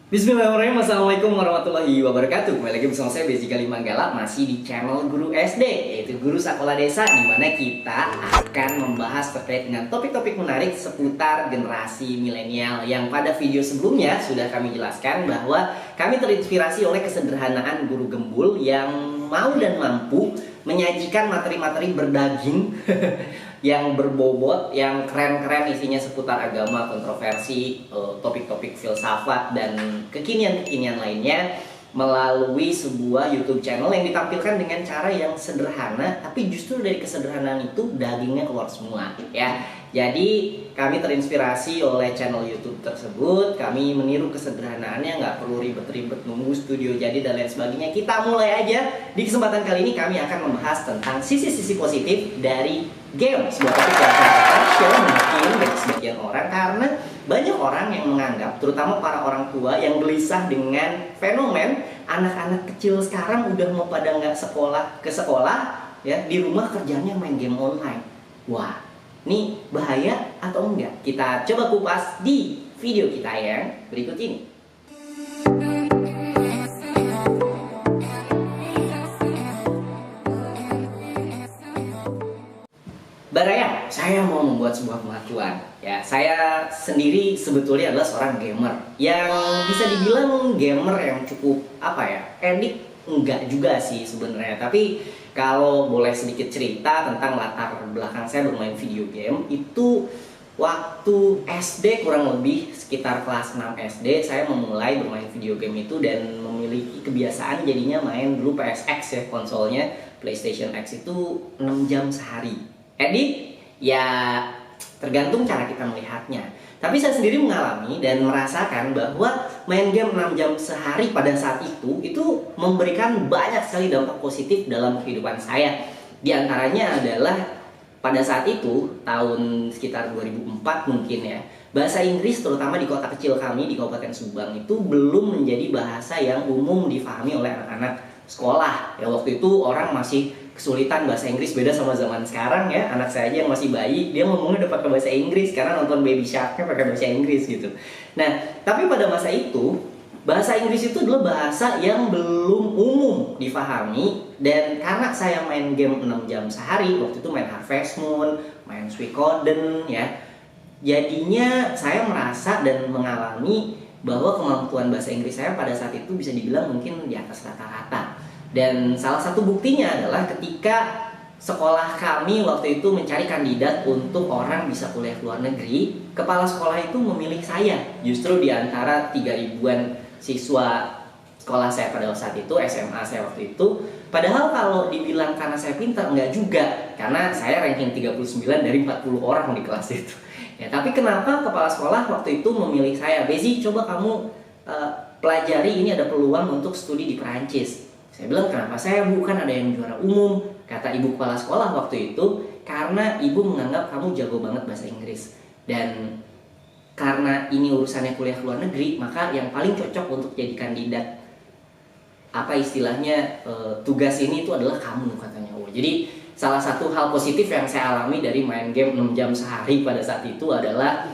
Bismillahirrahmanirrahim. Assalamualaikum warahmatullahi wabarakatuh. Kembali lagi bersama saya Bezi Manggala, masih di channel Guru SD, yaitu Guru Sekolah Desa, di mana kita akan membahas terkait dengan topik-topik menarik seputar generasi milenial. Yang pada video sebelumnya sudah kami jelaskan bahwa kami terinspirasi oleh kesederhanaan guru gembul yang mau dan mampu menyajikan materi-materi berdaging yang berbobot, yang keren-keren, isinya seputar agama, kontroversi, topik-topik filsafat, dan kekinian-kekinian lainnya melalui sebuah YouTube channel yang ditampilkan dengan cara yang sederhana, tapi justru dari kesederhanaan itu dagingnya keluar semua, ya. Jadi kami terinspirasi oleh channel YouTube tersebut, kami meniru kesederhanaannya, nggak perlu ribet-ribet nunggu studio jadi dan lain sebagainya. Kita mulai aja. Di kesempatan kali ini kami akan membahas tentang sisi-sisi positif dari game, sebuah topik yang kontroversial mungkin bagi sebagian orang, karena banyak orang yang menganggap, terutama para orang tua yang gelisah dengan fenomen anak-anak kecil sekarang udah mau pada nggak ke sekolah, ya, di rumah kerjanya main game online. Wah, ini bahaya atau enggak? Kita coba kupas di video kita yang berikut ini. Baraya, saya mau membuat sebuah pengakuan. Ya, saya sendiri sebetulnya adalah seorang gamer yang bisa dibilang gamer yang cukup edik enggak juga sih sebenarnya. Tapi kalau boleh sedikit cerita tentang latar belakang saya bermain video game, itu waktu SD, kurang lebih sekitar kelas 6 SD saya memulai bermain video game itu dan memiliki kebiasaan jadinya main dulu PSX, ya, konsolnya PlayStation X, itu 6 jam sehari. Edit, ya tergantung cara kita melihatnya. Tapi saya sendiri mengalami dan merasakan bahwa main game 6 jam sehari pada saat itu memberikan banyak sekali dampak positif dalam kehidupan saya. Di antaranya adalah pada saat itu, tahun sekitar 2004 mungkin, ya, bahasa Inggris terutama di kota kecil kami di Kabupaten Subang itu belum menjadi bahasa yang umum difahami oleh anak-anak sekolah. Ya, waktu itu orang masih kesulitan bahasa Inggris, beda sama zaman sekarang, ya. Anak saya aja yang masih bayi, dia ngomongnya udah pakai bahasa Inggris karena nonton Baby Shark-nya pakai bahasa Inggris gitu. Nah, tapi pada masa itu bahasa Inggris itu adalah bahasa yang belum umum difahami, dan karena saya main game 6 jam sehari, waktu itu main Harvest Moon, main Suikoden, ya. Jadinya saya merasa dan mengalami bahwa kemampuan bahasa Inggris saya pada saat itu bisa dibilang mungkin di atas rata-rata. Dan salah satu buktinya adalah ketika sekolah kami waktu itu mencari kandidat untuk orang bisa kuliah ke luar negeri, kepala sekolah itu memilih saya justru di antara 3.000-an siswa sekolah saya pada saat itu, SMA saya waktu itu. Padahal kalau dibilang karena saya pintar, enggak juga, karena saya ranking 39 dari 40 orang di kelas itu, ya. Tapi kenapa kepala sekolah waktu itu memilih saya? Bezi, coba kamu pelajari, ini ada peluang untuk studi di Perancis. Saya bilang, kenapa saya, Bu? Kan ada yang juara umum. Kata ibu kepala sekolah waktu itu, karena ibu menganggap kamu jago banget bahasa Inggris. Dan karena ini urusannya kuliah ke luar negeri, maka yang paling cocok untuk jadi kandidat, tugas ini itu adalah kamu, katanya. Oh, jadi salah satu hal positif yang saya alami dari main game 6 jam sehari pada saat itu adalah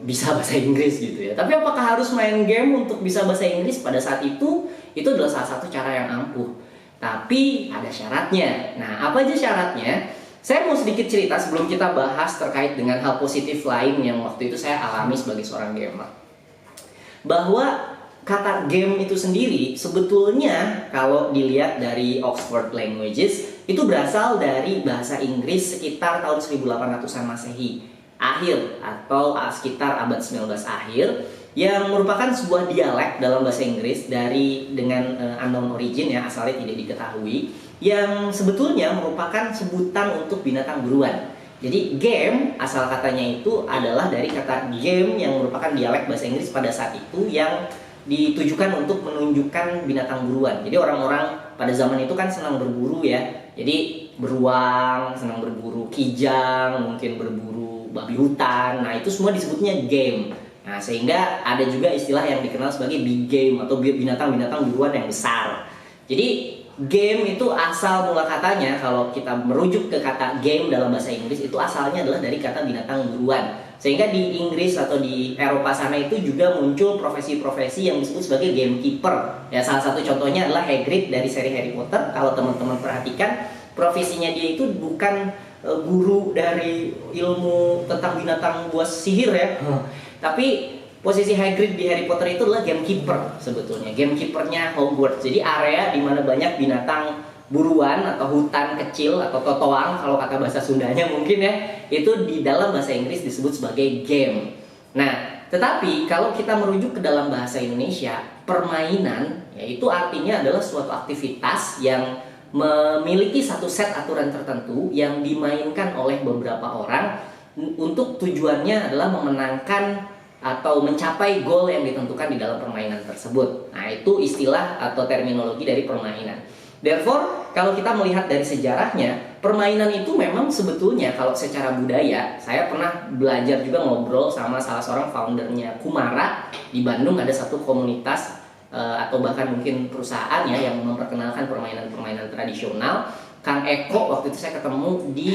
bisa bahasa Inggris gitu, ya. Tapi apakah harus main game untuk bisa bahasa Inggris? Pada saat itu adalah salah satu cara yang ampuh. Tapi ada syaratnya. Nah, apa aja syaratnya? Saya mau sedikit cerita sebelum kita bahas terkait dengan hal positif lain yang waktu itu saya alami sebagai seorang gamer. Bahwa kata game itu sendiri sebetulnya kalau dilihat dari Oxford Languages itu berasal dari bahasa Inggris sekitar tahun 1800-an Masehi akhir atau sekitar abad 19 akhir, yang merupakan sebuah dialek dalam bahasa Inggris dengan unknown origin, ya, asalnya tidak diketahui, yang sebetulnya merupakan sebutan untuk binatang buruan. Jadi game asal katanya itu adalah dari kata game yang merupakan dialek bahasa Inggris pada saat itu yang ditujukan untuk menunjukkan binatang buruan. Jadi orang-orang pada zaman itu kan senang berburu, ya. Jadi beruang, senang berburu kijang, mungkin berburu babi hutan. Nah, itu semua disebutnya game. Nah, sehingga ada juga istilah yang dikenal sebagai big game atau binatang-binatang buruan yang besar. Jadi game itu asal mula katanya, kalau kita merujuk ke kata game dalam bahasa Inggris, itu asalnya adalah dari kata binatang buruan. Sehingga di Inggris atau di Eropa sana itu juga muncul profesi-profesi yang disebut sebagai gamekeeper. Ya, salah satu contohnya adalah Hagrid dari seri Harry Potter. Kalau teman-teman perhatikan, profesinya dia itu bukan guru dari ilmu tentang binatang buas sihir ya. Tapi posisi Hagrid di Harry Potter itu adalah gamekeeper sebetulnya. Gamekeepernya Hogwarts. Jadi area di mana banyak binatang buruan atau hutan kecil atau totoang kalau kata bahasa Sundanya mungkin ya, itu di dalam bahasa Inggris disebut sebagai game. Nah, tetapi kalau kita merujuk ke dalam bahasa Indonesia, permainan yaitu artinya adalah suatu aktivitas yang memiliki satu set aturan tertentu yang dimainkan oleh beberapa orang untuk tujuannya adalah memenangkan atau mencapai goal yang ditentukan di dalam permainan tersebut. Nah, itu istilah atau terminologi dari permainan. Therefore, kalau kita melihat dari sejarahnya, permainan itu memang sebetulnya kalau secara budaya, saya pernah belajar juga ngobrol sama salah seorang foundernya Kumara. Di Bandung ada satu komunitas atau bahkan mungkin perusahaan ya yang memperkenalkan permainan-permainan tradisional. Kang Eko waktu itu saya ketemu di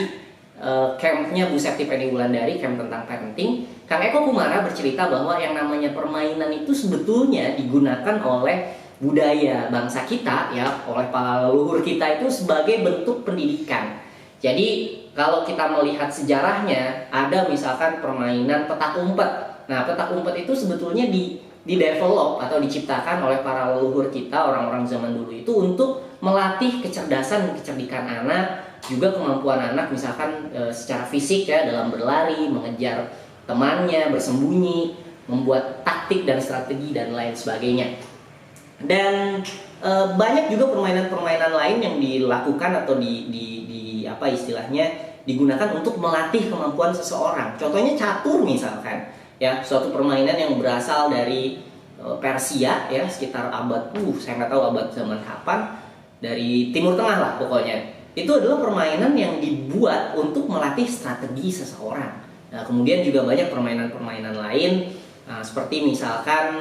campnya Bu Septi Penny Wulandari, camp tentang parenting. Kang Eko Kumara bercerita bahwa yang namanya permainan itu sebetulnya digunakan oleh budaya bangsa kita ya, oleh para leluhur kita itu sebagai bentuk pendidikan. Jadi kalau kita melihat sejarahnya, ada misalkan permainan petak umpet. Nah, petak umpet itu sebetulnya di develop atau diciptakan oleh para leluhur kita, orang-orang zaman dulu itu untuk melatih kecerdasan dan kecerdikan anak, juga kemampuan anak misalkan secara fisik ya, dalam berlari, mengejar temannya, bersembunyi, membuat taktik dan strategi dan lain sebagainya. Dan banyak juga permainan-permainan lain yang dilakukan atau di apa istilahnya digunakan untuk melatih kemampuan seseorang. Contohnya catur misalkan, ya, suatu permainan yang berasal dari Persia ya, sekitar abad saya nggak tahu abad zaman kapan, dari Timur Tengah lah pokoknya. Itu adalah permainan yang dibuat untuk melatih strategi seseorang. Nah, kemudian juga banyak permainan-permainan lain. Seperti misalkan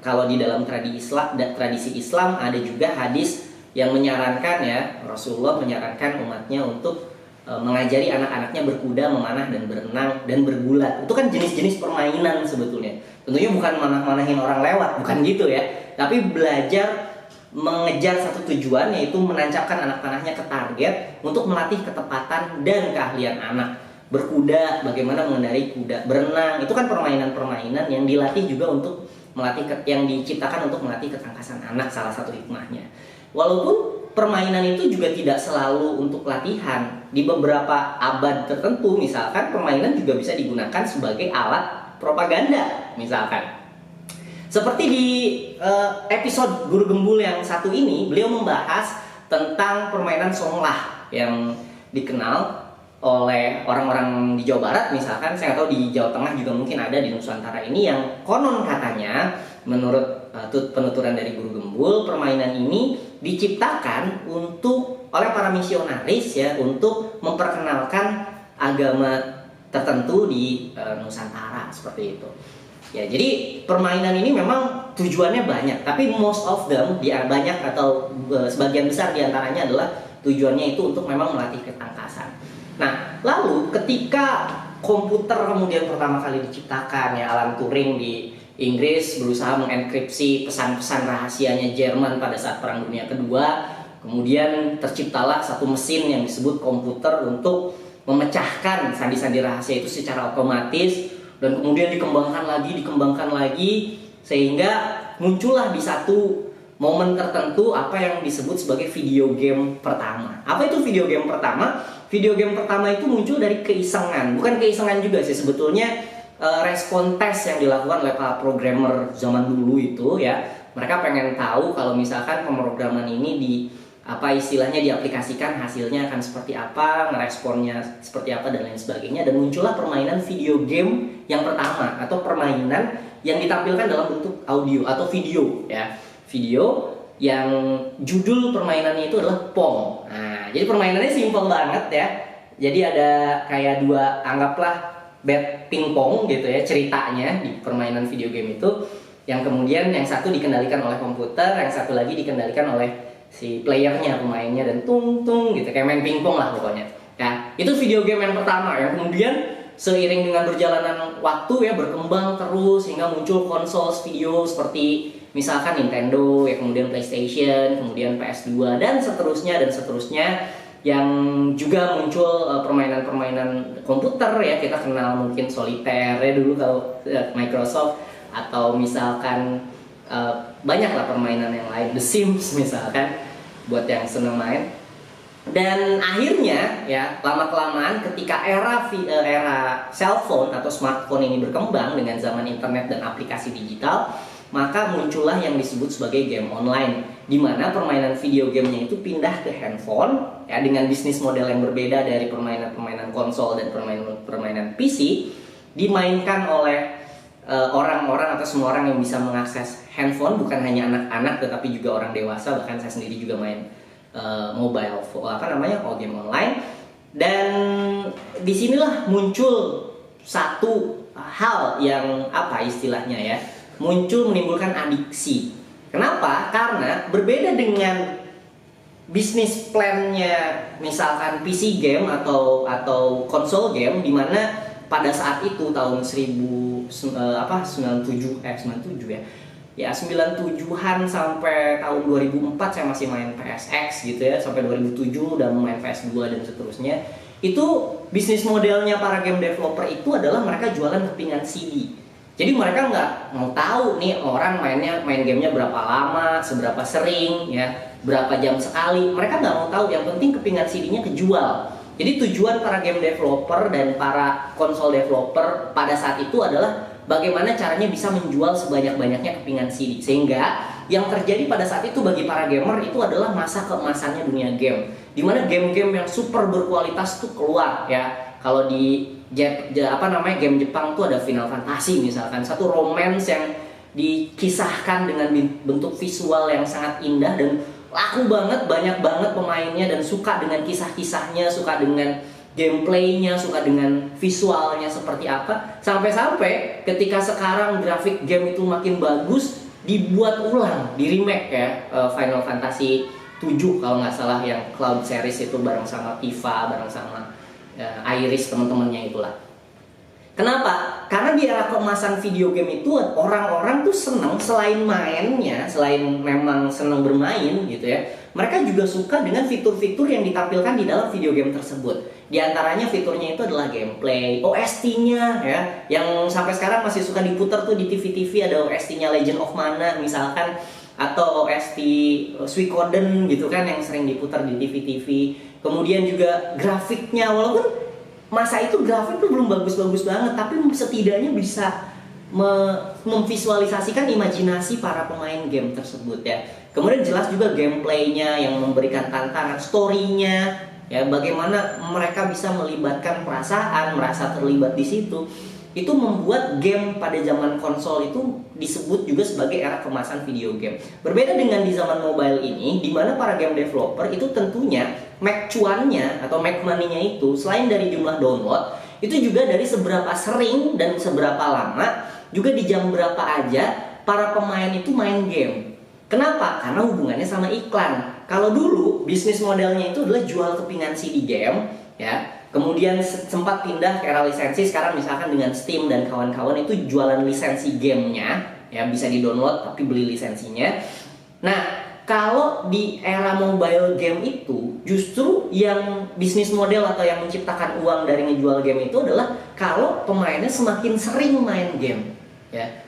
kalau di dalam tradisi Islam ada juga hadis yang menyarankan ya, Rasulullah menyarankan umatnya untuk mengajari anak-anaknya berkuda, memanah dan berenang dan bergulat. Itu kan jenis-jenis permainan sebetulnya. Tentunya bukan manah-manahin orang lewat, bukan gitu ya. Tapi belajar mengejar satu tujuan, yaitu menancapkan anak panahnya ke target untuk melatih ketepatan dan keahlian anak. Berkuda, bagaimana mengendarai kuda, berenang, itu kan permainan-permainan yang dilatih juga untuk melatih, yang diciptakan untuk melatih ketangkasan anak, salah satu hikmahnya. Walaupun permainan itu juga tidak selalu untuk latihan. Di beberapa abad tertentu misalkan permainan juga bisa digunakan sebagai alat propaganda misalkan. Seperti di episode Guru Gembul yang satu ini, beliau membahas tentang permainan songlah yang dikenal oleh orang-orang di Jawa Barat misalkan. Saya tahu di Jawa Tengah juga mungkin ada, di Nusantara ini, yang konon katanya menurut penuturan dari Guru Gembul, permainan ini diciptakan oleh para misionaris ya, untuk memperkenalkan agama tertentu di Nusantara seperti itu. Ya, jadi permainan ini memang tujuannya banyak, tapi most of them banyak atau sebagian besar diantaranya adalah tujuannya itu untuk memang melatih ketangkasan. Nah, lalu ketika komputer kemudian pertama kali diciptakan ya, Alan Turing di Inggris berusaha mengenkripsi pesan-pesan rahasianya Jerman pada saat Perang Dunia Kedua. Kemudian terciptalah satu mesin yang disebut komputer untuk memecahkan sandi-sandi rahasia itu secara otomatis, dan kemudian dikembangkan lagi sehingga muncullah di satu momen tertentu apa yang disebut sebagai video game pertama. Apa itu video game pertama? Video game pertama itu muncul dari keisengan. Bukan keisengan juga sih sebetulnya, respon tes yang dilakukan oleh para programmer zaman dulu itu ya. Mereka pengen tahu kalau misalkan pemrograman ini diaplikasikan, hasilnya akan seperti apa, ngeresponnya seperti apa dan lain sebagainya. Dan muncullah permainan video game yang pertama, atau permainan yang ditampilkan dalam bentuk audio atau video ya. Video yang judul permainannya itu adalah Pong. Nah, jadi permainannya simpel banget ya. Jadi ada kayak dua, anggaplah bat pingpong gitu ya ceritanya di permainan video game itu, yang kemudian yang satu dikendalikan oleh komputer, yang satu lagi dikendalikan oleh si playernya, pemainnya, dan tung gitu, kayak main pingpong lah pokoknya. Nah, itu video game yang pertama, yang kemudian seiring dengan berjalanan waktu ya berkembang terus sehingga muncul konsol video seperti misalkan Nintendo, ya kemudian PlayStation, kemudian PS2 dan seterusnya yang juga muncul permainan-permainan komputer ya, kita kenal mungkin Solitaire ya dulu kalau Microsoft, atau misalkan banyak lah permainan yang lain, The Sims misalkan buat yang seneng main. Dan akhirnya ya lama-kelamaan ketika era cellphone atau smartphone ini berkembang dengan zaman internet dan aplikasi digital, maka muncullah yang disebut sebagai game online, di mana permainan video gamenya itu pindah ke handphone ya, dengan bisnis model yang berbeda dari permainan-permainan konsol dan permainan PC, dimainkan oleh orang-orang atau semua orang yang bisa mengakses handphone, bukan hanya anak-anak tetapi juga orang dewasa, bahkan saya sendiri juga main mobile game online. Dan disinilah muncul satu hal yang istilahnya ya, menimbulkan adiksi. Kenapa? Karena berbeda dengan bisnis plannya misalkan PC game atau konsol game, di mana pada saat itu tahun 97-an sampai tahun 2004 saya masih main PSX gitu ya, sampai 2007 udah main PS2 dan seterusnya. Itu bisnis modelnya para game developer itu adalah mereka jualan kepingan CD. Jadi mereka nggak mau tahu nih orang main gamenya berapa lama, seberapa sering, ya berapa jam sekali. Mereka nggak mau tahu. Yang penting kepingan CD-nya kejual. Jadi tujuan para game developer dan para konsol developer pada saat itu adalah bagaimana caranya bisa menjual sebanyak-banyaknya kepingan CD. Sehingga yang terjadi pada saat itu bagi para gamer itu adalah masa keemasannya dunia game, dimana game-game yang super berkualitas tuh keluar ya. Kalau di game Jepang tuh ada Final Fantasy misalkan, satu romance yang dikisahkan dengan bentuk visual yang sangat indah dan laku banget, banyak banget pemainnya dan suka dengan kisah-kisahnya, suka dengan gameplaynya, suka dengan visualnya seperti apa. Sampai-sampai ketika sekarang grafik game itu makin bagus, dibuat ulang, di remake ya, Final Fantasy 7 kalau nggak salah, yang Cloud series itu bareng sama Tifa, bareng sama Iris, teman-temannya itulah. Kenapa? Karena di era keemasan video game itu orang-orang tuh seneng, selain mainnya, selain memang seneng bermain gitu ya, mereka juga suka dengan fitur-fitur yang ditampilkan di dalam video game tersebut. Di antaranya fiturnya itu adalah gameplay, OST-nya ya, yang sampai sekarang masih suka diputar tuh di TV-TV, ada OST-nya Legend of Mana misalkan, atau OST Suikoden gitu kan yang sering diputar di TV-TV. Kemudian juga grafiknya, walaupun masa itu grafik tuh belum bagus-bagus banget, tapi setidaknya bisa memvisualisasikan imajinasi para pemain game tersebut ya. Kemudian jelas juga gameplaynya yang memberikan tantangan, story-nya ya, bagaimana mereka bisa melibatkan perasaan, merasa terlibat di situ. Itu membuat game pada zaman konsol itu disebut juga sebagai era kemasan video game. Berbeda dengan di zaman mobile ini, di mana para game developer itu tentunya make cuannya atau make money-nya itu selain dari jumlah download, itu juga dari seberapa sering dan seberapa lama, juga di jam berapa aja para pemain itu main game. Kenapa? Karena hubungannya sama iklan. Kalau dulu bisnis modelnya itu adalah jual kepingan CD game ya. Kemudian sempat pindah ke era lisensi, sekarang misalkan dengan Steam dan kawan-kawan itu jualan lisensi gamenya ya, bisa di-download tapi beli lisensinya. Nah, kalau di era mobile game itu justru yang bisnis model atau yang menciptakan uang dari ngejual game itu adalah kalau pemainnya semakin sering main game ya.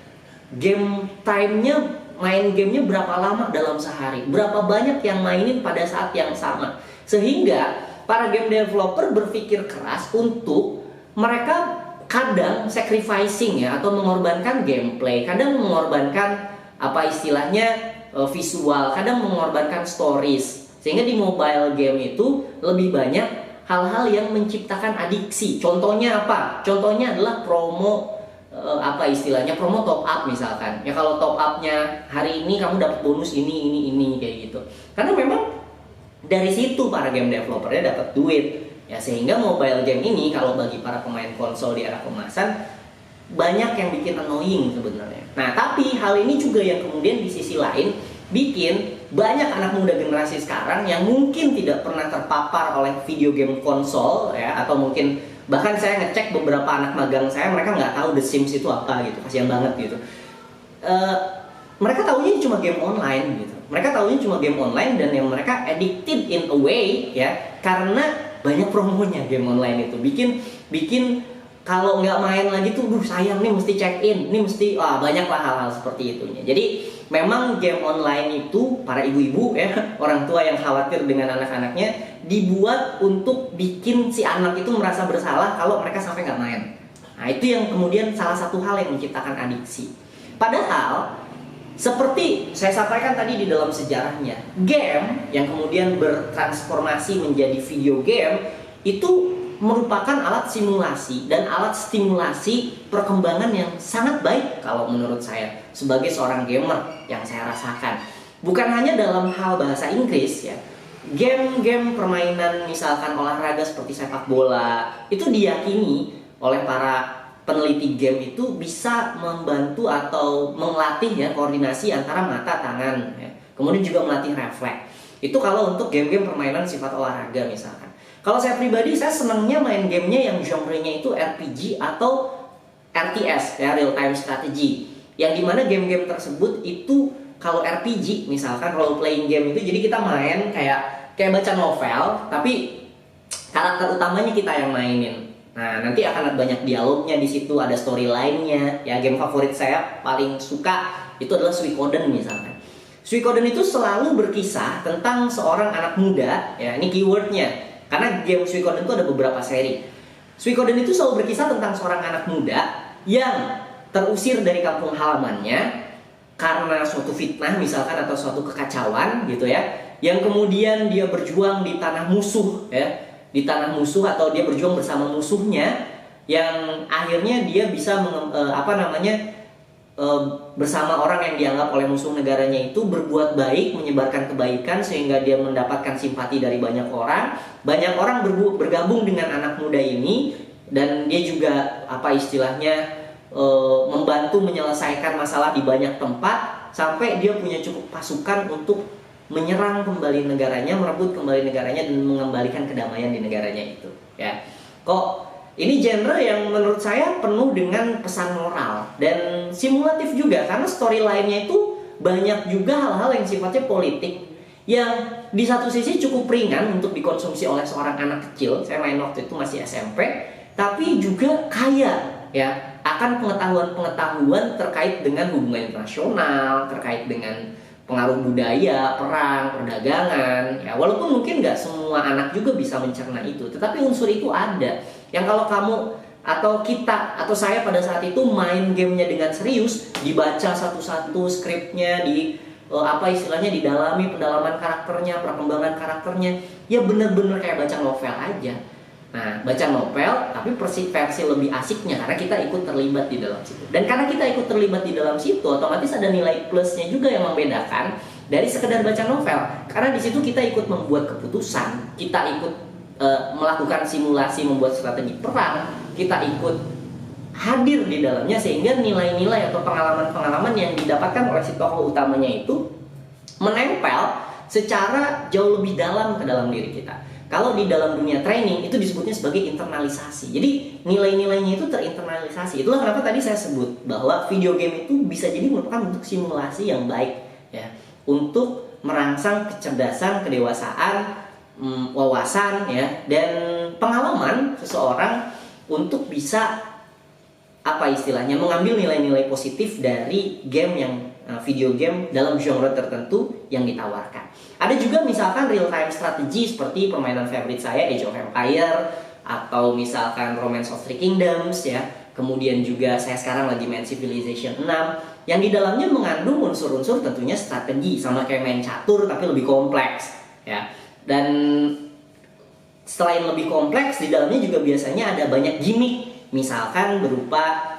Game time-nya, main gamenya berapa lama dalam sehari, berapa banyak yang mainin pada saat yang sama, sehingga para game developer berpikir keras untuk mereka kadang sacrificing ya, atau mengorbankan gameplay, kadang mengorbankan visual, kadang mengorbankan stories, sehingga di mobile game itu lebih banyak hal-hal yang menciptakan adiksi. Contohnya apa? Contohnya adalah promo promo top up misalkan. Ya kalau top upnya hari ini kamu dapat bonus ini kayak gitu. Karena memang dari situ para game developernya dapat duit ya, sehingga mobile game ini kalau bagi para pemain konsol di era kemasan banyak yang bikin annoying sebenarnya. Nah, tapi hal ini juga yang kemudian di sisi lain bikin banyak anak muda generasi sekarang yang mungkin tidak pernah terpapar oleh video game konsol ya, atau mungkin Bahkan saya ngecek beberapa anak magang saya, mereka nggak tahu The Sims itu apa gitu, kasihan banget gitu. Mereka tahunya cuma game online gitu. Mereka tahunya cuma game online dan yang mereka addicted in a way ya, karena banyak promonya game online itu. Bikin kalau nggak main lagi tuh, sayang nih mesti check in, nih mesti banyak lah hal-hal seperti itunya. Jadi memang game online itu para ibu-ibu ya, orang tua yang khawatir dengan anak-anaknya, dibuat untuk bikin si anak itu merasa bersalah kalau mereka sampai nggak main. Nah itu yang kemudian salah satu hal yang menciptakan adiksi. Padahal seperti saya sampaikan tadi di dalam sejarahnya, game yang kemudian bertransformasi menjadi video game itu merupakan alat simulasi dan alat stimulasi perkembangan yang sangat baik kalau menurut saya sebagai seorang gamer yang saya rasakan. Bukan hanya dalam hal bahasa Inggris ya, game-game permainan misalkan olahraga seperti sepak bola itu diyakini oleh para peneliti game itu bisa membantu atau melatih ya koordinasi antara mata, tangan ya. Kemudian juga melatih refleks. Itu kalau untuk game-game permainan sifat olahraga misalkan. Kalau saya pribadi, saya senangnya main gamenya yang genre-nya itu RPG atau RTS ya, real time strategy. Yang dimana game-game tersebut itu kalau RPG misalkan role playing game itu, jadi kita main kayak baca novel, tapi karakter utamanya kita yang mainin. Nah, nanti akan ada banyak dialognya di situ, ada storyline-nya. Ya, game favorit saya paling suka itu adalah Suikoden misalkan. Suikoden itu selalu berkisah tentang seorang anak muda, ya, ini keywordnya. Karena game Suikoden itu ada beberapa seri. Suikoden itu selalu berkisah tentang seorang anak muda yang terusir dari kampung halamannya karena suatu fitnah misalkan atau suatu kekacauan gitu ya. Yang kemudian dia berjuang di tanah musuh ya. Di tanah musuh atau dia berjuang bersama musuhnya yang akhirnya dia bisa bersama orang yang dianggap oleh musuh negaranya itu berbuat baik, menyebarkan kebaikan sehingga dia mendapatkan simpati dari banyak orang. Banyak orang bergabung dengan anak muda ini dan dia juga membantu menyelesaikan masalah di banyak tempat sampai dia punya cukup pasukan untuk menyerang kembali negaranya, merebut kembali negaranya dan mengembalikan kedamaian di negaranya itu. Ya, kok ini genre yang menurut saya penuh dengan pesan moral dan simulatif juga karena storyline-nya itu banyak juga hal-hal yang sifatnya politik yang di satu sisi cukup ringan untuk dikonsumsi oleh seorang anak kecil. Saya main waktu itu masih SMP, tapi juga kaya ya akan pengetahuan-pengetahuan terkait dengan hubungan internasional, terkait dengan pengaruh budaya, perang, perdagangan. Ya, walaupun mungkin nggak semua anak juga bisa mencerna itu, tetapi unsur itu ada. Yang kalau kamu atau kita atau saya pada saat itu main gamenya dengan serius, dibaca satu-satu skripnya, didalami pendalaman karakternya, perkembangan karakternya, ya bener-bener kayak baca novel aja. Nah, baca novel tapi versi lebih asiknya karena kita ikut terlibat di dalam situ. Dan karena kita ikut terlibat di dalam situ, otomatis ada nilai plusnya juga yang membedakan dari sekedar baca novel. Karena di situ kita ikut membuat keputusan, kita ikut melakukan simulasi membuat strategi perang, kita ikut hadir di dalamnya sehingga nilai-nilai atau pengalaman-pengalaman yang didapatkan oleh si tokoh utamanya itu menempel secara jauh lebih dalam ke dalam diri kita. Kalau di dalam dunia training itu disebutnya sebagai internalisasi. Jadi nilai-nilainya itu terinternalisasi. Itulah kenapa tadi saya sebut bahwa video game itu bisa jadi merupakan bentuk simulasi yang baik ya, untuk merangsang kecerdasan, kedewasaan, wawasan ya, dan pengalaman seseorang untuk bisa mengambil nilai-nilai positif dari game yang video game dalam genre tertentu yang ditawarkan. Ada juga misalkan real time strategy seperti permainan favorit saya Age of Empire atau misalkan Romance of Three Kingdoms ya. Kemudian juga saya sekarang lagi main Civilization 6 yang di dalamnya mengandung unsur-unsur tentunya strategi sama kayak main catur tapi lebih kompleks ya. Dan selain lebih kompleks di dalamnya juga biasanya ada banyak gimmick, misalkan berupa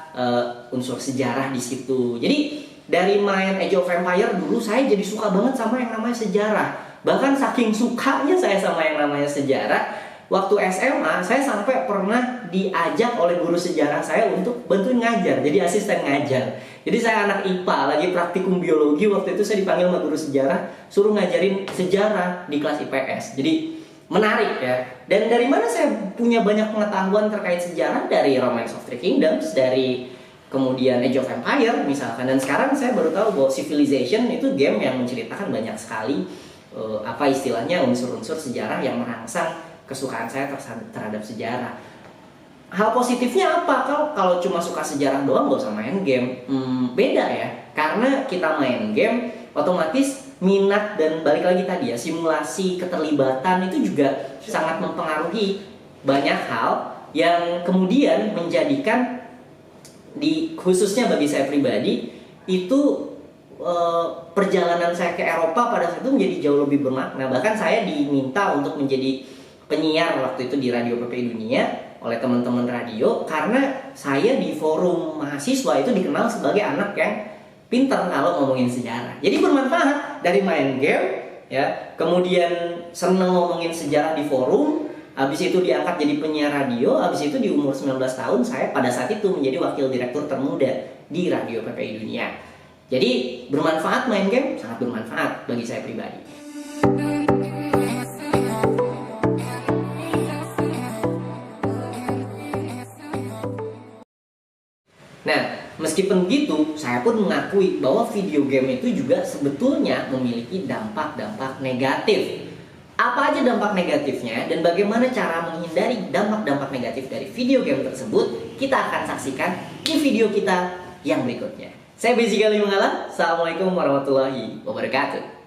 unsur sejarah di situ. Jadi dari main Age of Empire dulu saya jadi suka banget sama yang namanya sejarah. Bahkan saking sukanya saya sama yang namanya sejarah, waktu SMA saya sampai pernah diajak oleh guru sejarah saya untuk bantuin ngajar, jadi asisten ngajar. Jadi saya anak IPA lagi praktikum biologi, waktu itu saya dipanggil sama guru sejarah suruh ngajarin sejarah di kelas IPS. Jadi menarik ya. Dan dari mana saya punya banyak pengetahuan terkait sejarah? Dari Romance of Three Kingdoms, dari kemudian Age of Empire misalkan. Dan sekarang saya baru tahu bahwa Civilization itu game yang menceritakan banyak sekali apa istilahnya unsur-unsur sejarah yang merangsang kesukaan saya terhadap sejarah. Hal positifnya apa? Kalau cuma suka sejarah doang gak usah main game. Beda ya. Karena kita main game otomatis minat dan balik lagi tadi ya, simulasi keterlibatan itu juga sangat mempengaruhi banyak hal yang kemudian menjadikan khususnya bagi saya pribadi itu perjalanan saya ke Eropa pada saat itu menjadi jauh lebih bermakna. Bahkan saya diminta untuk menjadi penyiar waktu itu di Radio PPI Dunia oleh teman-teman radio, karena saya di forum mahasiswa itu dikenal sebagai anak yang pintar kalau ngomongin sejarah. Jadi bermanfaat dari main game ya, kemudian seneng ngomongin sejarah di forum, habis itu diangkat jadi penyiar radio, habis itu di umur 19 tahun saya pada saat itu menjadi wakil direktur termuda di Radio PPI Dunia. Jadi bermanfaat main game, sangat bermanfaat bagi saya pribadi. Nah, meskipun begitu, saya pun mengakui bahwa video game itu juga sebetulnya memiliki dampak-dampak negatif. Apa aja dampak negatifnya dan bagaimana cara menghindari dampak-dampak negatif dari video game tersebut, kita akan saksikan di video kita yang berikutnya. Saya Bezi Gali Mangala, Assalamualaikum warahmatullahi wabarakatuh.